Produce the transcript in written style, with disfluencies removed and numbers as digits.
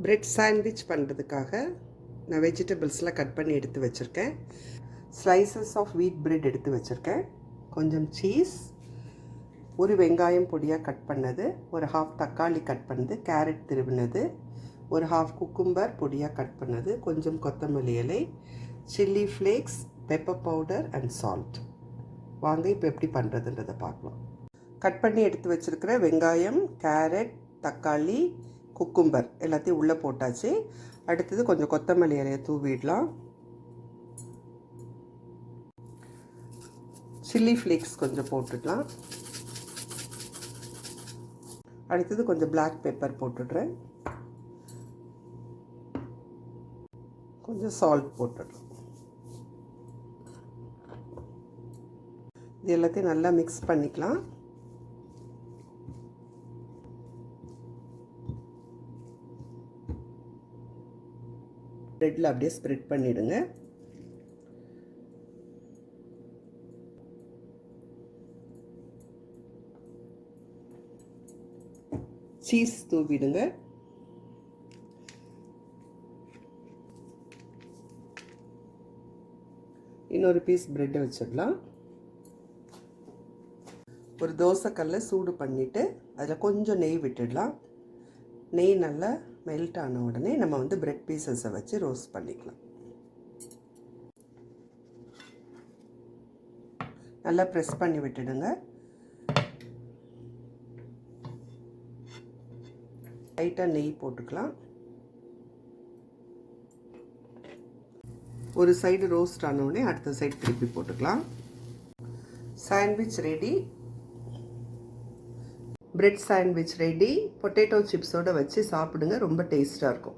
Bread sandwich பண்ணுறதுக்காக நான் வெஜிடபிள்ஸ்லாம் cut பண்ணி எடுத்து வச்சுருக்கேன். ஸ்லைசஸ் ஆஃப் வீட் பிரெட் எடுத்து வச்சுருக்கேன். கொஞ்சம் சீஸ், ஒரு வெங்காயம் பொடியாக கட் பண்ணது, ஒரு ஹாஃப் தக்காளி கட் பண்ணது, கேரட் திருவினது, ஒரு ஹாஃப் குக்கும்பர் பொடியாக கட் பண்ணது, கொஞ்சம் கொத்தமல்லி இலை, chilli flakes, pepper powder and salt. வாங்க இப்போ எப்படி பண்ணுறதுன்றதை பார்க்கலாம். கட் பண்ணி எடுத்து வச்சுருக்கிற வெங்காயம், கேரட், தக்காளி, குக்கும்பர் எல்லாத்தையும் உள்ளே போட்டாச்சு. அடுத்தது கொஞ்சம் கொத்தமல்லி இலையை தூவிடலாம். சில்லி ஃப்ளேக்ஸ் கொஞ்சம் போட்டுடலாம். அடுத்தது கொஞ்சம் பிளாக் பெப்பர் போட்டுடுறேன். கொஞ்சம் சால்ட் போட்டுடுறோம். இது எல்லாத்தையும் நல்லா மிக்ஸ் பண்ணிக்கலாம். பிரெட்டில் அப்படியே ஸ்ப்ரெட் பண்ணிவிடுங்க. சீஸ் தூவிடுங்க. இன்னொரு பீஸ் பிரெட்டை வச்சிடலாம். ஒரு தோசைக்கல்லை சூடு பண்ணிவிட்டு அதில் கொஞ்சம் நெய் விட்டுடலாம். நெய் நல்லா மெல்ட் ஆன உடனே நம்ம வந்து பிரெட் பீசஸை வச்சு ரோஸ்ட் பண்ணிக்கலாம். நல்லா ப்ரெஸ் பண்ணி விட்டுடுங்க. லைட்டாக நெய் போட்டுக்கலாம். ஒரு சைடு ரோஸ்ட் ஆன உடனே அடுத்த சைடு திருப்பி போட்டுக்கலாம். Sandwich ready. Bread sandwich ready. Potato சிப்ஸோடு வச்சு சாப்பிடுங்க, ரொம்ப டேஸ்ட்டாக இருக்கும்.